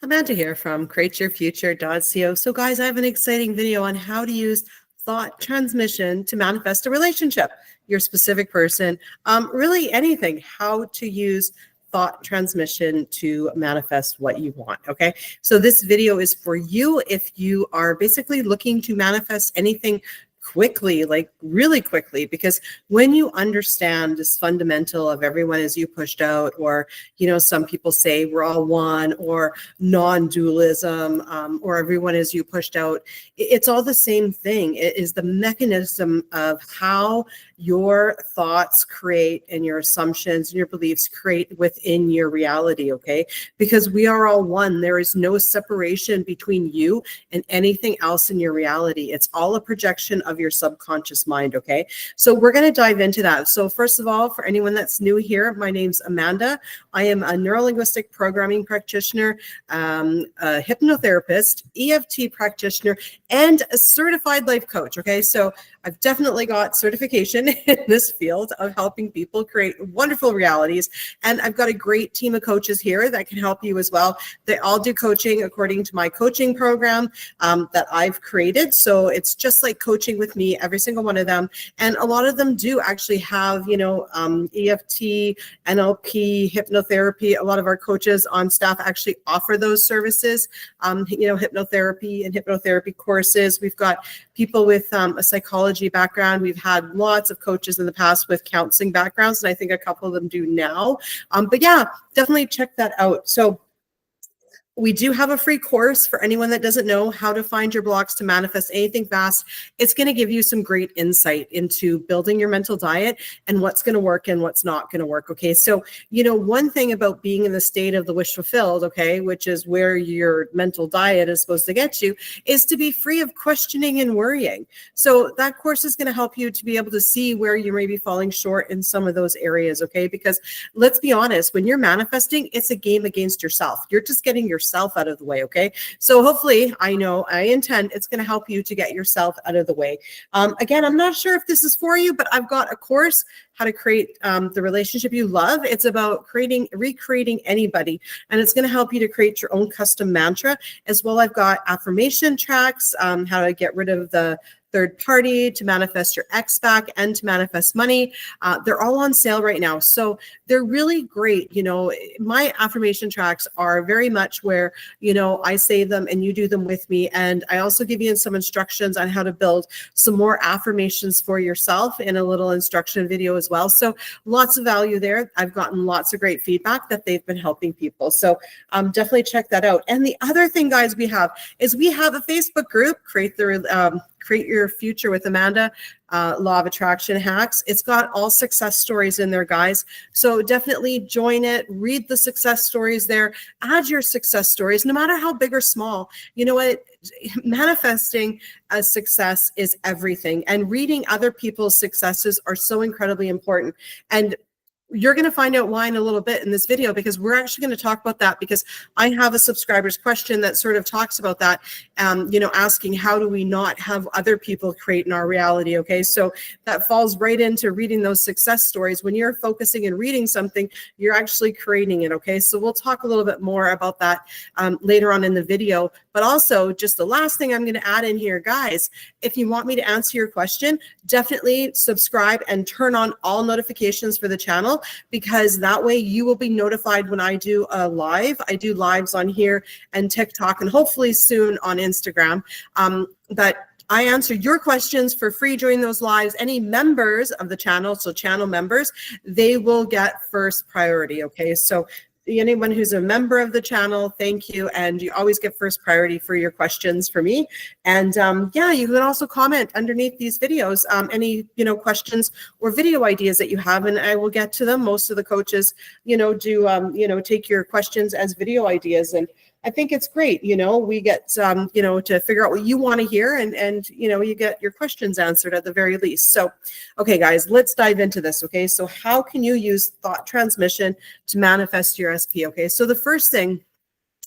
Amanda here from createyourfuture.co. So guys, I have an exciting video on how to use thought transmission to manifest a relationship, your specific person, really anything, how to use thought transmission to manifest what you want. Okay, so this video is for you if you are basically looking to manifest anything quickly, like really quickly, because when you understand this fundamental of everyone is you pushed out, or some people say we're all one, or non-dualism, or everyone is you pushed out, it's all the same thing. It is the mechanism of how your thoughts create and your assumptions and your beliefs create within your reality. Okay, because we are all one. There is no separation between you and anything else in your reality. It's all a projection of your subconscious mind. Okay, so we're going to dive into that. So first of all, for anyone that's new here, my name's Amanda. I am a neurolinguistic programming practitioner, a hypnotherapist, EFT practitioner, and a certified life coach. Okay, so I've definitely got certification in this field of helping people create wonderful realities. And I've got a great team of coaches here that can help you as well. They all do coaching according to my coaching program that I've created. So it's just like coaching with me, every single one of them. And a lot of them do actually have, EFT, NLP, hypnotherapy. A lot of our coaches on staff actually offer those services, hypnotherapy and hypnotherapy courses. We've got people with a psychology background. We've had lots of coaches in the past with counseling backgrounds, and I think a couple of them do now. But yeah, definitely check that out. So we do have a free course for anyone that doesn't know how to find your blocks to manifest anything fast. It's going to give you some great insight into building your mental diet and what's going to work and what's not going to work. Okay, so one thing about being in the state of the wish fulfilled, okay, which is where your mental diet is supposed to get you, is to be free of questioning and worrying. So that course is going to help you to be able to see where you may be falling short in some of those areas. Okay, because let's be honest, when you're manifesting, it's a game against yourself. You're just getting yourself out of the way. Okay, so hopefully, I intend it's going to help you to get yourself out of the way. Again, I'm not sure if this is for you, but I've got a course, how to create the relationship you love. It's about recreating anybody, and it's going to help you to create your own custom mantra as well. I've got affirmation tracks, how to get rid of the third party, to manifest your ex back, and to manifest money. They're all on sale right now. So they're really great. My affirmation tracks are very much where, I say them and you do them with me. And I also give you some instructions on how to build some more affirmations for yourself in a little instruction video as well. So lots of value there. I've gotten lots of great feedback that they've been helping people. So definitely check that out. And the other thing, guys, we have a Facebook group, Create Your Future with Amanda, Law of Attraction Hacks. It's got all success stories in there, guys. So definitely join it, read the success stories there, add your success stories, no matter how big or small. You know what? Manifesting a success is everything. And reading other people's successes are so incredibly important. And you're going to find out why in a little bit in this video, because we're actually going to talk about that, because I have a subscriber's question that sort of talks about that, asking how do we not have other people create in our reality. Okay, so that falls right into reading those success stories. When you're focusing and reading something, you're actually creating it. Okay, so we'll talk a little bit more about that later on in the video. But also, just the last thing I'm going to add in here, guys, if you want me to answer your question, definitely subscribe and turn on all notifications for the channel, because that way you will be notified when I do a live. I do lives on here and TikTok, and hopefully soon on Instagram. But I answer your questions for free during those lives. Any members of the channel, so channel members, they will get first priority. Okay, so anyone who's a member of the channel, thank you. And you always get first priority for your questions for me. And yeah, you can also comment underneath these videos, any, questions or video ideas that you have, and I will get to them. Most of the coaches, do, take your questions as video ideas. And I think it's great. We get, to figure out what you want to hear, and, you get your questions answered at the very least. So, okay, guys, let's dive into this. Okay, so how can you use thought transmission to manifest your SP? Okay, so the first thing,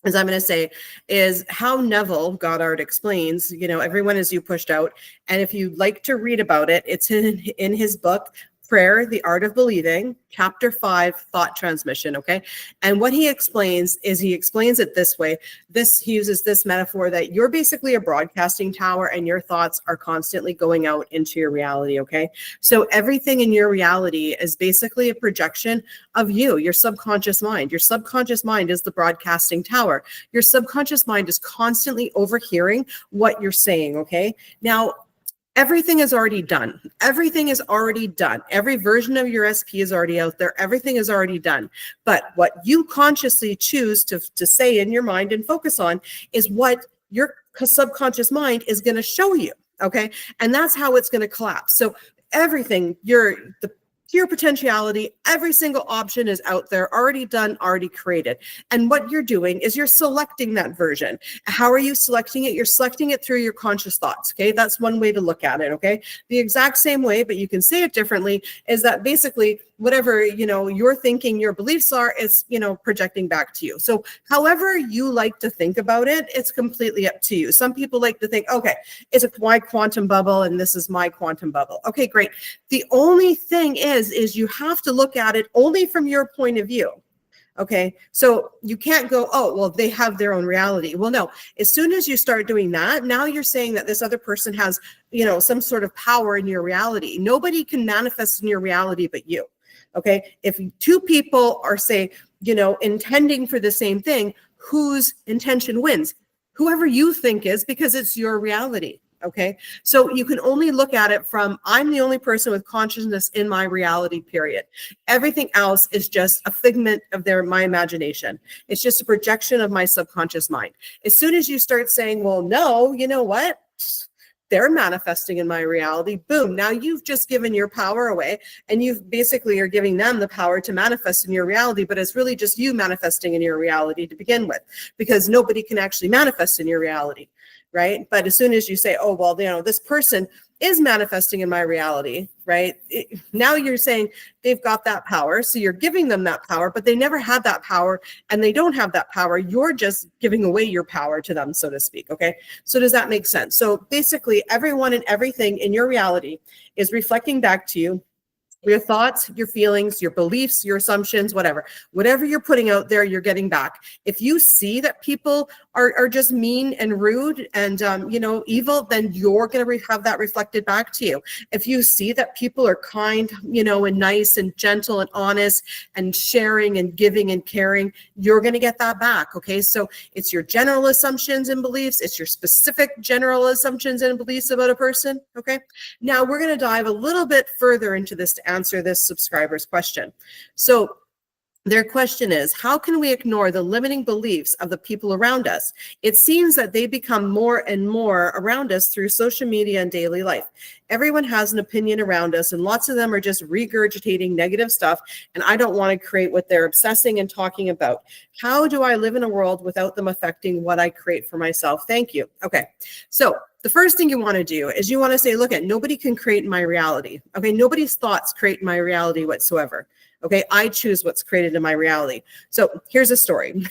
as I'm going to say, is how Neville Goddard explains, everyone is you pushed out. And if you'd like to read about it, it's in his book, Prayer, the Art of Believing, Chapter 5, Thought Transmission, okay? And what he explains it this way. He uses this metaphor that you're basically a broadcasting tower and your thoughts are constantly going out into your reality, okay? So everything in your reality is basically a projection of you, your subconscious mind. Your subconscious mind is the broadcasting tower. Your subconscious mind is constantly overhearing what you're saying, okay? Now, everything is already done. Everything is already done. Every version of your SP is already out there. Everything is already done. But what you consciously choose to say in your mind and focus on is what your subconscious mind is going to show you. Okay. And that's how it's going to collapse. So everything, your potentiality, every single option is out there, already done, already created. And what you're doing is you're selecting that version. How are you selecting it? You're selecting it through your conscious thoughts, okay? That's one way to look at it, okay? The exact same way, but you can say it differently, is that basically whatever, you're thinking your beliefs are, it's, projecting back to you. So however you like to think about it, it's completely up to you. Some people like to think, okay, it's my quantum bubble and this is my quantum bubble. Okay, great. The only thing is you have to look at it only from your point of view. Okay, so you can't go, oh, well, they have their own reality. Well, no, as soon as you start doing that, now you're saying that this other person has, some sort of power in your reality. Nobody can manifest in your reality but you. Okay, if two people are, say, intending for the same thing, whose intention wins? Whoever you think is, because it's your reality. Okay, so you can only look at it from, I'm the only person with consciousness in my reality, period. Everything else is just a figment of my imagination. It's just a projection of my subconscious mind. As soon as you start saying, well, no, you know what? They're manifesting in my reality. Boom. Now you've just given your power away and you've basically are giving them the power to manifest in your reality, but it's really just you manifesting in your reality to begin with, because nobody can actually manifest in your reality, right? But as soon as you say, oh, well, this person is manifesting in my reality, right? Now you're saying they've got that power. So you're giving them that power, but they never had that power and they don't have that power. You're just giving away your power to them, so to speak. Okay. So does that make sense? So basically everyone and everything in your reality is reflecting back to you. Your thoughts, your feelings, your beliefs, your assumptions, whatever you're putting out there, you're getting back. If you see that people are just mean and rude and, evil, then you're going to have that reflected back to you. If you see that people are kind, and nice and gentle and honest and sharing and giving and caring, you're going to get that back. Okay. So it's your general assumptions and beliefs. It's your specific general assumptions and beliefs about a person. Okay. Now we're going to dive a little bit further into this to answer this subscriber's question. So their question is, how can we ignore the limiting beliefs of the people around us? It seems that they become more and more around us through social media and daily life. Everyone has an opinion around us, and lots of them are just regurgitating negative stuff, and I don't want to create what they're obsessing and talking about. How do I live in a world without them affecting what I create for myself? Thank you. Okay, so the first thing you want to do is you want to say, look, nobody can create my reality. Okay, nobody's thoughts create my reality whatsoever. Okay, I choose what's created in my reality. So here's a story.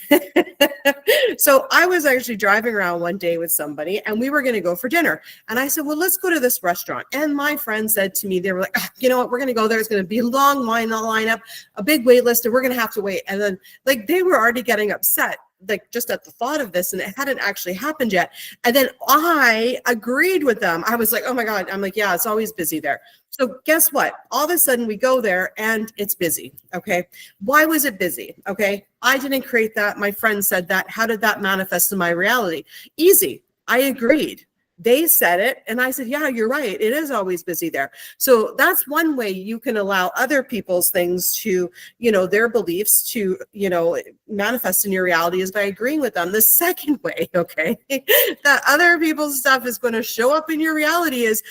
So I was actually driving around one day with somebody and we were going to go for dinner. And I said, well, let's go to this restaurant. And my friend said to me, they were like, you know what, we're going to go there. It's going to be a long lineup, a big wait list, and we're going to have to wait. And then they were already getting upset, just at the thought of this, and it hadn't actually happened yet. And then I agreed with them. I was like, oh my God. I'm like, yeah, it's always busy there. So guess what? All of a sudden we go there and it's busy. Okay. Why was it busy? Okay. I didn't create that. My friend said that. How did that manifest in my reality? Easy. I agreed. They said it. And I said, yeah, you're right. It is always busy there. So that's one way you can allow other people's things to, their beliefs to, manifest in your reality, is by agreeing with them. The second way, okay, that other people's stuff is going to show up in your reality is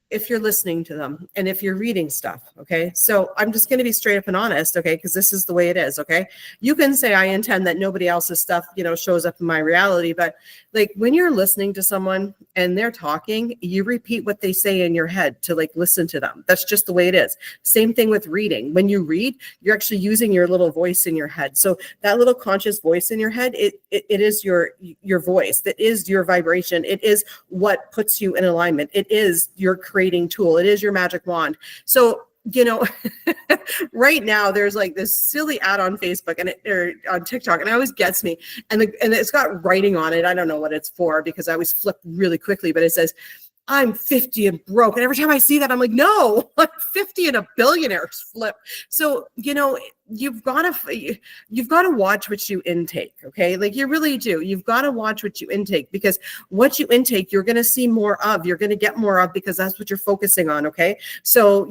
if you're listening to them and if you're reading stuff. Okay. So I'm just going to be straight up and honest. Okay. Because this is the way it is. Okay. You can say, I intend that nobody else's stuff, shows up in my reality. But when you're listening to someone and they're talking, you repeat what they say in your head to listen to them. That's just the way it is. Same thing with reading. When you read, you're actually using your little voice in your head. So that little conscious voice in your head, it is your voice. That is your vibration. It is what puts you in alignment. It is your creative creating tool. It is your magic wand. So, you know, right now there's like this silly ad on Facebook or on TikTok, and it always gets me. And it's got writing on it. I don't know what it's for because I always flip really quickly, but it says, I'm 50 and broke. And every time I see that, I'm like, no, I'm 50 and a billionaire's flip. So, you know, you've got to watch what you intake. Okay. Like you really do. You've got to watch what you intake, because what you intake, you're going to see more of, you're going to get more of, because that's what you're focusing on. Okay. So,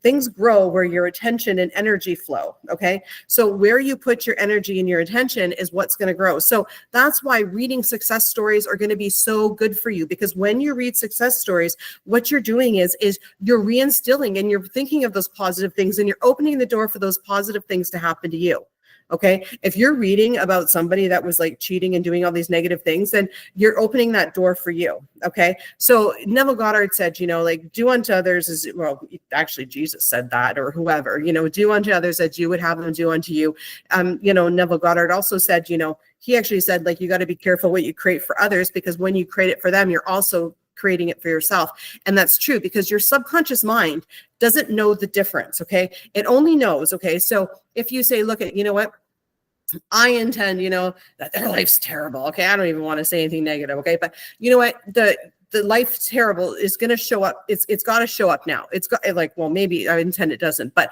things grow where your attention and energy flow. Okay. So where you put your energy and your attention is what's going to grow. So that's why reading success stories are going to be so good for you, because when you read success stories, what you're doing is you're reinstilling and you're thinking of those positive things, and you're opening the door for those positive things to happen to you. Okay. If you're reading about somebody that was like cheating and doing all these negative things, then you're opening that door for you. Okay. So Neville Goddard said, like do unto others as, well, actually Jesus said that, or whoever, do unto others as you would have them do unto you. Neville Goddard also said, he actually said, like, you got to be careful what you create for others, because when you create it for them, you're also creating it for yourself. And that's true, because your subconscious mind doesn't know the difference. Okay. It only knows. Okay. So if you say, look at, you know what, I intend, that their life's terrible. Okay. I don't even want to say anything negative. Okay. But you know what, the life's terrible is going to show up. It's got to show up now. It's got well, maybe I intend it doesn't, but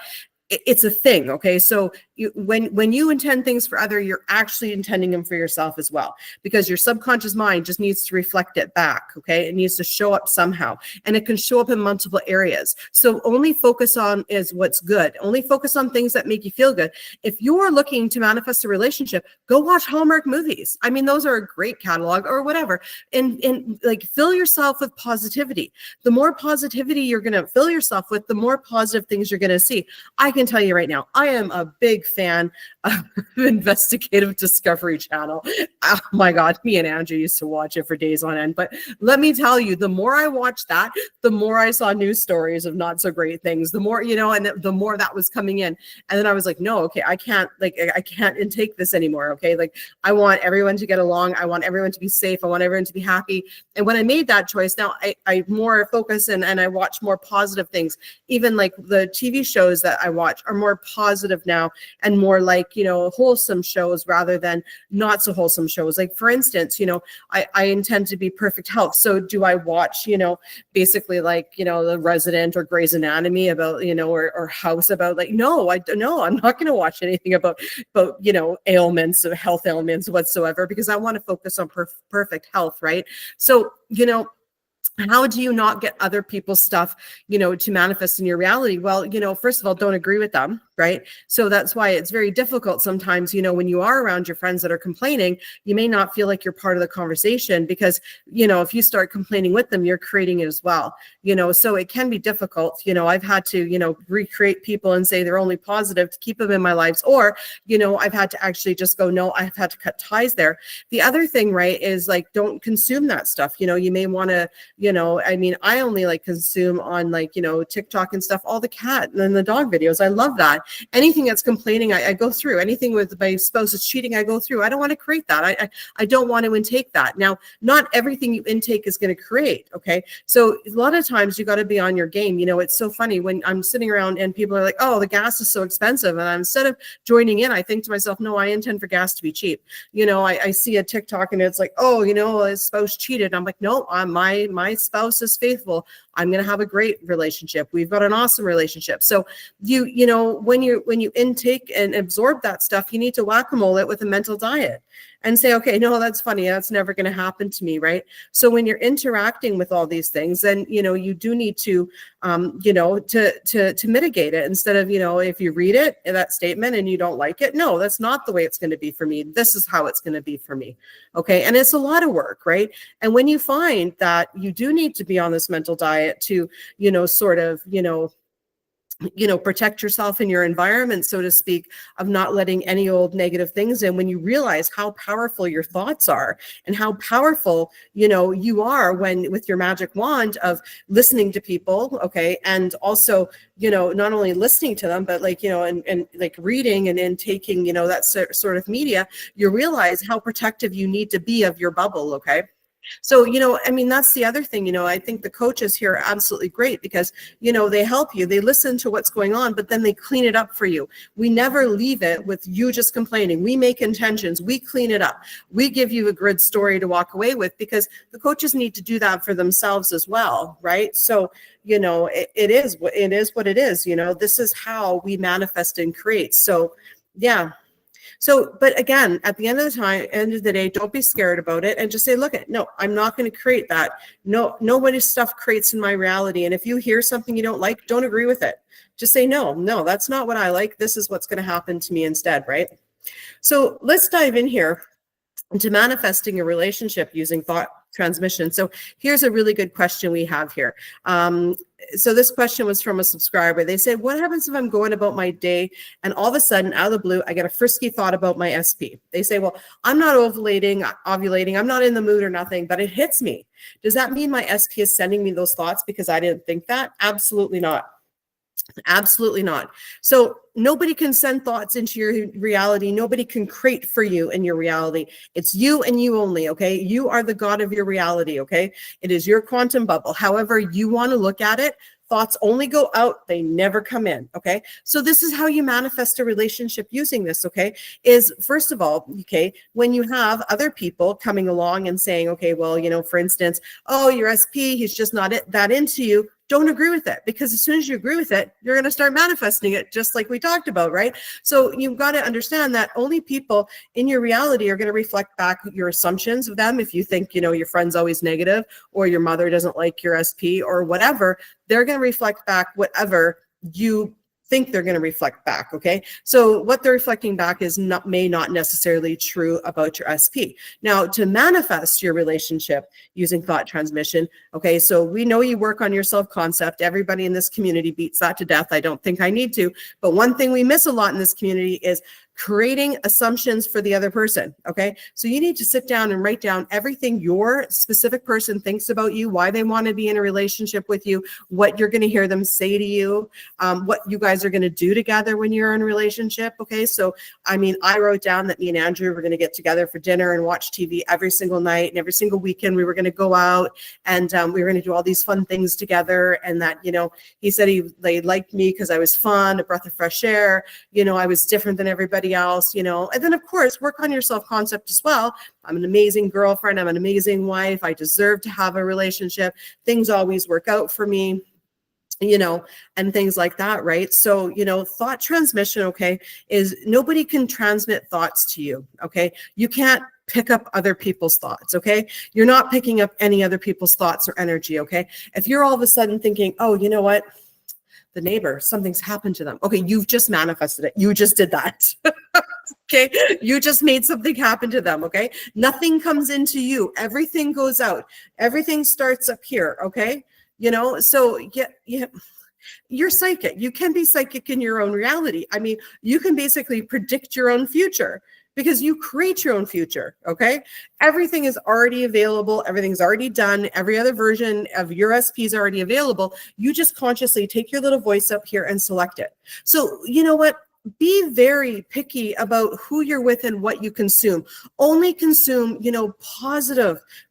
it's a thing. Okay. So when you intend things for other, you're actually intending them for yourself as well, because your subconscious mind just needs to reflect it back. Okay. It needs to show up somehow, and it can show up in multiple areas. So only focus on is what's good. Only focus on things that make you feel good. If you're looking to manifest a relationship, go watch Hallmark movies. I mean, those are a great catalog or whatever. And like fill yourself with positivity. The more positivity you're going to fill yourself with, the more positive things you're going to see. I can tell you right now, I am a big fan of Investigative Discovery Channel. Oh my God, me and Andrea used to watch it for days on end. But let me tell you, the more I watched that, the more I saw news stories of not so great things, the more, and the more that was coming in. And then I was like, no, okay, I can't intake this anymore. Okay. Like I want everyone to get along. I want everyone to be safe. I want everyone to be happy. And when I made that choice, now I more focus and I watch more positive things. Even like the TV shows that I watch are more positive now, and more like, wholesome shows rather than not so wholesome shows. Like for instance, I intend to be perfect health. So do I watch, basically like, The Resident or Grey's Anatomy about, or House about like, no, I'm not going to watch anything about, ailments, health ailments whatsoever, because I want to focus on perfect health. Right. So, how do you not get other people's stuff, to manifest in your reality? Well, first of all, don't agree with them, right? So that's why it's very difficult sometimes, when you are around your friends that are complaining, you may not feel like you're part of the conversation, because, if you start complaining with them, you're creating it as well, so it can be difficult. I've had to, recreate people and say they're only positive to keep them in my lives, or, I've had to actually just go, no, I've had to cut ties there. The other thing, right, is like, don't consume that stuff. You may want to, I only like consume on like, TikTok and stuff, all the cat and the dog videos. I love that. Anything that's complaining, I go through. Anything with my spouse is cheating, I go through. I don't want to create that. I don't want to intake that. Now, not everything you intake is going to create. Okay. So a lot of times you got to be on your game. It's so funny when I'm sitting around and people are like, oh, the gas is so expensive. And instead of joining in, I think to myself, no, I intend for gas to be cheap. I see a TikTok and it's like, oh, his spouse cheated. And I'm like, no, my spouse is faithful. I'm going to have a great relationship. We've got an awesome relationship. So when you intake and absorb that stuff, you need to whack-a-mole it with a mental diet and say, okay, no, that's funny. That's never going to happen to me. Right. So when you're interacting with all these things, then, you do need to, to mitigate it instead of, if you read it, that statement, and you don't like it. No, that's not the way it's going to be for me. This is how it's going to be for me. Okay. And it's a lot of work. Right. And when you find that you do need to be on this mental diet to, sort of, protect yourself in your environment, so to speak, of not letting any old negative things in, when you realize how powerful your thoughts are and how powerful, you are when with your magic wand of listening to people. Okay. And also, not only listening to them, but like, and like reading and taking, that sort of media, you realize how protective you need to be of your bubble. Okay. So, I mean, that's the other thing, I think the coaches here are absolutely great because, they help you, they listen to what's going on, but then they clean it up for you. We never leave it with you just complaining. We make intentions, we clean it up. We give you a good story to walk away with because the coaches need to do that for themselves as well, right? So, it is what it is, this is how we manifest and create. So, yeah. So, but again, at the end of the day, don't be scared about it and just say, look, no, I'm not going to create that. No, nobody's stuff creates in my reality. And if you hear something you don't like, don't agree with it. Just say, no, that's not what I like. This is what's going to happen to me instead, right? So let's dive in here into manifesting a relationship using thought transmission. So here's a really good question we have here. So this question was from a subscriber. They said, what happens if I'm going about my day and all of a sudden, out of the blue, I get a frisky thought about my SP? They say, well, I'm not ovulating, I'm not in the mood or nothing, but it hits me. Does that mean my SP is sending me those thoughts because I didn't think that? Absolutely not. Absolutely not. So nobody can send thoughts into your reality. Nobody can create for you in your reality. It's you and you only, okay? You are the God of your reality, okay? It is your quantum bubble. However you want to look at it, thoughts only go out, they never come in, okay? So this is how you manifest a relationship using this, okay? Is first of all, okay, when you have other people coming along and saying, okay, well, for instance, oh, your SP, he's just not that into you. Don't agree with it, because as soon as you agree with it, you're going to start manifesting it, just like we talked about, right? So you've got to understand that only people in your reality are going to reflect back your assumptions of them. If you think, your friend's always negative, or your mother doesn't like your SP or whatever, they're going to reflect back whatever you think they're going to reflect back, okay? So what they're reflecting back may not necessarily true about your SP. Now, to manifest your relationship using thought transmission, okay, so we know you work on your self-concept. Everybody in this community beats that to death. I don't think I need to. But one thing we miss a lot in this community is creating assumptions for the other person, okay? So you need to sit down and write down everything your specific person thinks about you, why they want to be in a relationship with you, what you're going to hear them say to you, what you guys are going to do together when you're in a relationship, okay? So, I mean, I wrote down that me and Andrea were going to get together for dinner and watch TV every single night, and every single weekend we were going to go out, and we were going to do all these fun things together, and that, he said they liked me because I was fun, a breath of fresh air, I was different than everybody else, and then of course work on your self-concept as well. I'm an amazing girlfriend, I'm an amazing wife, I deserve to have a relationship, things always work out for me, and things like that, right? So, thought transmission, okay, is nobody can transmit thoughts to you, okay? You can't pick up other people's thoughts, okay? You're not picking up any other people's thoughts or energy, okay? If you're all of a sudden thinking, oh, you know what? The neighbor, something's happened to them. Okay, you've just manifested it. You just did that. Okay, you just made something happen to them. Okay, nothing comes into you. Everything goes out. Everything starts up here. Okay, so yeah. You're psychic. You can be psychic in your own reality. I mean, you can basically predict your own future, because you create your own future, okay? Everything is already available. Everything's already done. Every other version of your SP is already available. You just consciously take your little voice up here and select it. So you know what? Be very picky about who you're with and what you consume. Only consume,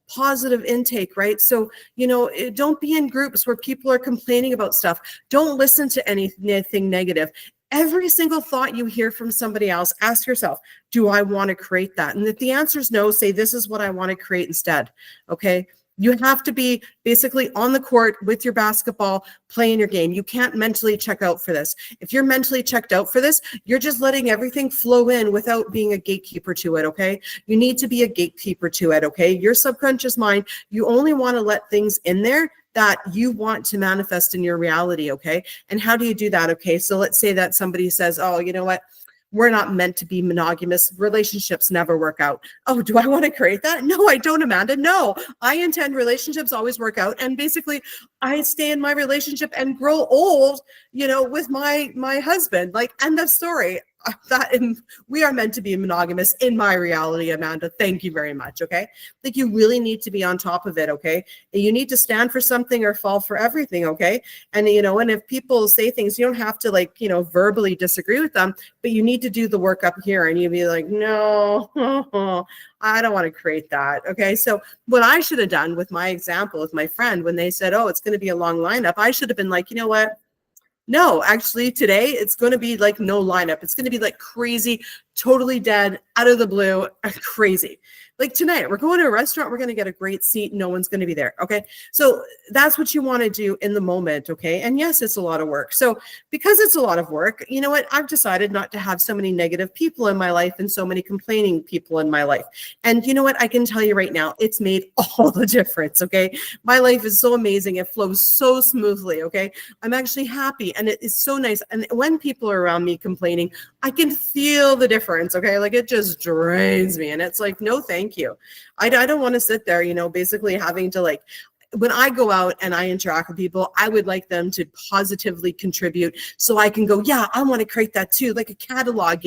positive intake, right? So, don't be in groups where people are complaining about stuff. Don't listen to anything negative. Every single thought you hear from somebody else, ask yourself, do I want to create that? And if the answer is no, say, this is what I want to create instead, okay? You have to be basically on the court with your basketball, playing your game. You can't mentally check out for this. If you're mentally checked out for this, you're just letting everything flow in without being a gatekeeper to it, okay? You need to be a gatekeeper to it, okay? Your subconscious mind, you only want to let things in there that you want to manifest in your reality, okay? And how do you do that, okay? So let's say that somebody says, oh, you know what? We're not meant to be monogamous. Relationships never work out. Oh, do I want to create that? No, I don't, Amanda. No, I intend relationships always work out. And basically, I stay in my relationship and grow old, with my husband. Like, end of story. we are meant to be monogamous in my reality, Amanda. Thank you very much. Okay. Like you really need to be on top of it. Okay. And you need to stand for something or fall for everything. Okay. And, and if people say things, you don't have to verbally disagree with them, but you need to do the work up here and you'd be like, no, I don't want to create that. Okay. So what I should have done with my example with my friend, when they said, oh, it's going to be a long lineup, I should have been like, you know what? No, actually today it's going to be like no lineup. It's going to be like crazy, totally dead, out of the blue, crazy. Like tonight, we're going to a restaurant. We're going to get a great seat. No one's going to be there. Okay. So that's what you want to do in the moment. Okay. And yes, it's a lot of work. So because it's a lot of work, you know what? I've decided not to have so many negative people in my life and so many complaining people in my life. And you know what? I can tell you right now, it's made all the difference. Okay. My life is so amazing. It flows so smoothly. Okay. I'm actually happy and it is so nice. And when people are around me complaining, I can feel the difference. Okay. Like it just drains me. And it's like, no, thank you. I don't want to sit there, basically having to when I go out and I interact with people, I would like them to positively contribute so I can go, yeah, I want to create that too. Like a catalog,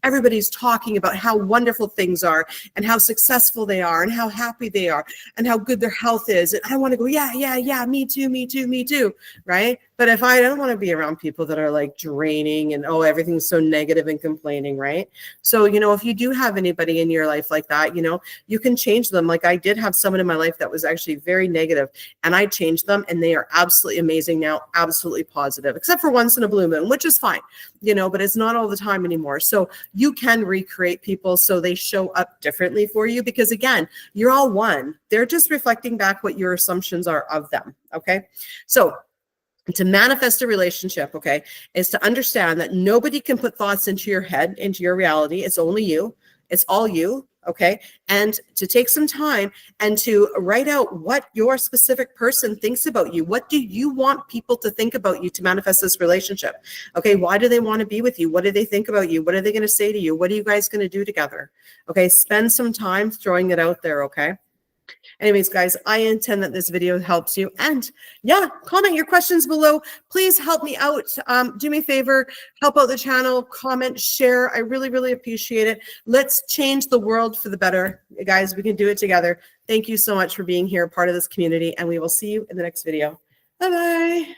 everybody's talking about how wonderful things are and how successful they are and how happy they are and how good their health is. And I want to go, yeah, me too. Right. But if I don't want to be around people that are like draining and, oh, everything's so negative and complaining. Right. So, if you do have anybody in your life like that, you can change them. Like I did have someone in my life that was actually very negative and I changed them and they are absolutely amazing now, absolutely positive, except for once in a blue moon, which is fine, but it's not all the time anymore. So you can recreate people so they show up differently for you because again, you're all one. They're just reflecting back what your assumptions are of them. Okay. So to manifest a relationship, okay, is to understand that nobody can put thoughts into your head, into your reality. It's only you. It's all you. Okay. And to take some time and to write out what your specific person thinks about you. What do you want people to think about you to manifest this relationship? Okay. Why do they want to be with you? What do they think about you? What are they going to say to you? What are you guys going to do together? Okay. Spend some time throwing it out there. Okay. Anyways, guys, I intend that this video helps you. And yeah, comment your questions below. Please help me out. Do me a favor, help out the channel, comment, share. I really, really appreciate it. Let's change the world for the better. Guys, we can do it together. Thank you so much for being here, part of this community, and we will see you in the next video. Bye-bye.